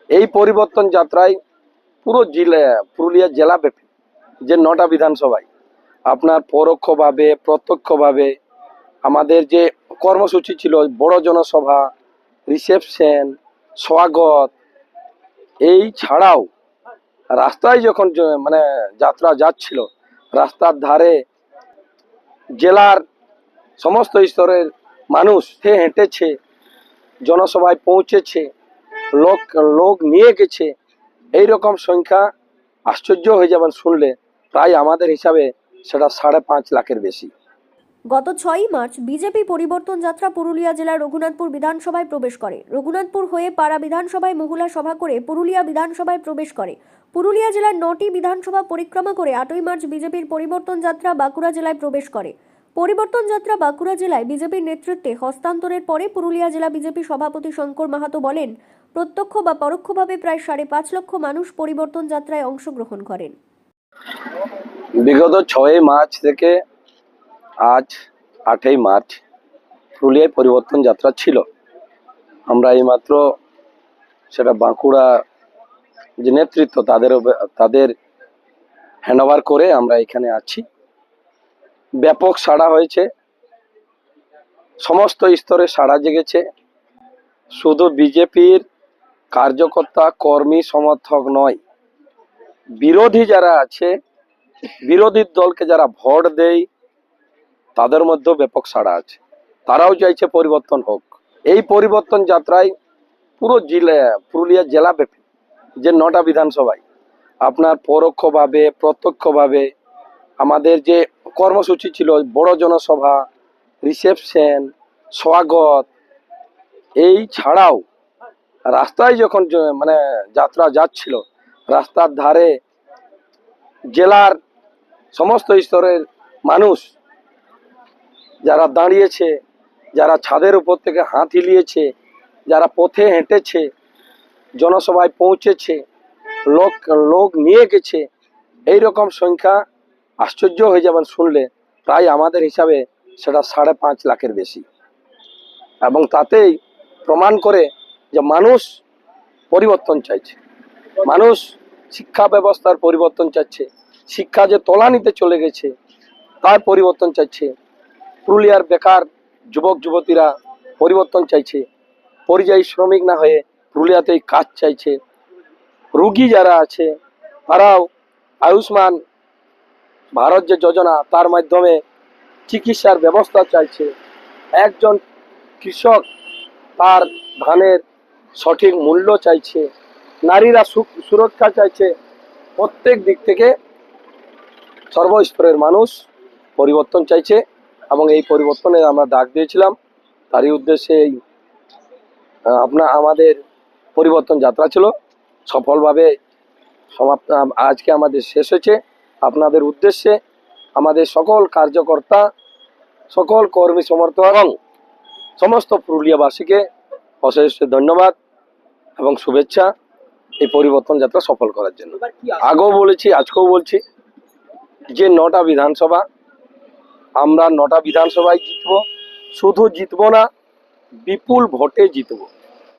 এই পরিবর্তন যাত্রায় পুরো পুরুলিয়া জেলা ব্যাপী যে 9টা বিধানসভায় আপনার পরোক্ষভাবে প্রত্যক্ষভাবে আমাদের যে কর্মসূচি ছিল, বড় জনসভা, রিসেপশন, স্বাগত, এই ছাড়াও রাস্তায় যখন মানে যাত্রা যাচ্ছিল, রাস্তার ধারে জেলার সমস্ত স্তরের মানুষ হেঁটেছে, জনসভায় পৌঁছেছে, লোক লোক নিয়ে গেছে। এইরকম সংখ্যা আশ্চর্য হয়ে যাবেন শুনলে, প্রায় আমাদের হিসাবে সেটা 5.5 লাখের বেশি। গত 6ই মার্চ বিজেপি পরিবর্তন যাত্রা পুরুলিয়া জেলার রঘুনাথপুর বিধানসভায় প্রবেশ করে। রঘুনাথপুর হয়ে পাড়া বিধানসভায় মহুলা সভা করে পুরুলিয়া বিধানসভায় প্রবেশ করে। পুরুলিয়া জেলার 9টি বিধানসভা পরিক্রমা করে 8ই মার্চ বিজেপির পরিবর্তন যাত্রা বাঁকুড়া জেলায় প্রবেশ করে। পরিবর্তন যাত্রা বাঁকুড়া জেলায় বিজেপির নেতৃত্বে হস্তান্তরের পরে পুরুলিয়া জেলা বিজেপি সভাপতি শঙ্কর মাহাতো বলেন, প্রত্যক্ষ বা পরোক্ষভাবে প্রায় 5.5 লক্ষ মানুষ পরিবর্তন যাত্রায় অংশগ্রহণ করেন। বিগত 6ই মার্চ থেকে আজ 8ই মার্চ পুরুলিয়ায় পরিবর্তন যাত্রা ছিল। আমরা এইমাত্র সেটা বাঁকুড়া যে নেতৃত্ব তাদের হ্যান্ডওভার করে আমরা এখানে আছি। ব্যাপক সাড়া হয়েছে, সমস্ত স্তরে সাড়া জেগেছে। শুধু বিজেপির কার্যকর্তা কর্মী সমর্থক নয়, বিরোধী যারা আছে, বিরোধী দলকে যারা ভোট দেয়, তাদের মধ্যেও ব্যাপক সাড়া আছে। তারাও চাইছে পরিবর্তন হোক। এই পরিবর্তন যাত্রায় পুরো পুরুলিয়া জেলা ব্যাপী যে 9টা বিধানসভায় আপনার পরোক্ষভাবে প্রত্যক্ষভাবে আমাদের যে কর্মসূচি ছিল, বড় জনসভা, রিসেপশন, স্বাগত, এই ছাড়াও রাস্তায় যখন মানে যাত্রা যাচ্ছিল, রাস্তার ধারে জেলার সমস্ত স্তরের মানুষ যারা দাঁড়িয়েছে, যারা ছাদের উপর থেকে হাত হিলিয়েছে, যারা পথে হেঁটেছে, জনসভায় পৌঁছেছে, লোক নিয়ে গেছে, এইরকম সংখ্যা আশ্চর্য হয়ে যাবেন শুনলে, প্রায় আমাদের হিসাবে সেটা 5.5 লাখের বেশি। এবং তাতেই প্রমাণ করে যে মানুষ পরিবর্তন চাইছে, মানুষ শিক্ষা ব্যবস্থার পরিবর্তন চাইছে, শিক্ষা যে তলানিতে চলে গেছে তার পরিবর্তন চাইছে, পুরুলিয়ার বেকার যুবক যুবতীরা পরিবর্তন চাইছে, পরিযায়ী শ্রমিক না হয়ে পুরুলিয়াতেই কাজ চাইছে, রুগী যারা আছে তারাও আয়ুষ্মান ভারত যে যোজনা তার মাধ্যমে চিকিৎসার ব্যবস্থা চাইছে, একজন কৃষক তার ধানের সঠিক মূল্য চাইছে, নারীরা সুরক্ষা চাইছে। প্রত্যেক দিক থেকে সর্বস্তরের মানুষ পরিবর্তন চাইছে এবং এই পরিবর্তনের আমরা ডাক দিয়েছিলাম। তারই উদ্দেশ্যে এই আমাদের পরিবর্তন যাত্রা ছিল, সফলভাবে সমাপ্ত আজকে আমাদের শেষ হয়েছে। আপনাদের উদ্দেশ্যে আমাদের সকল কার্যকর্তা, সকল কর্মী সমর্থক এবং সমস্ত পুরুলিয়াবাসীকে অশেষ ধন্যবাদ এবং শুভেচ্ছা এই পরিবর্তন যাত্রা সফল করার জন্য। আগেও বলেছি, আজকেও বলছি, যে 9টা বিধানসভা, আমরা 9টা বিধানসভায় জিতবো। শুধু জিতবো না, বিপুল ভোটে জিতবো।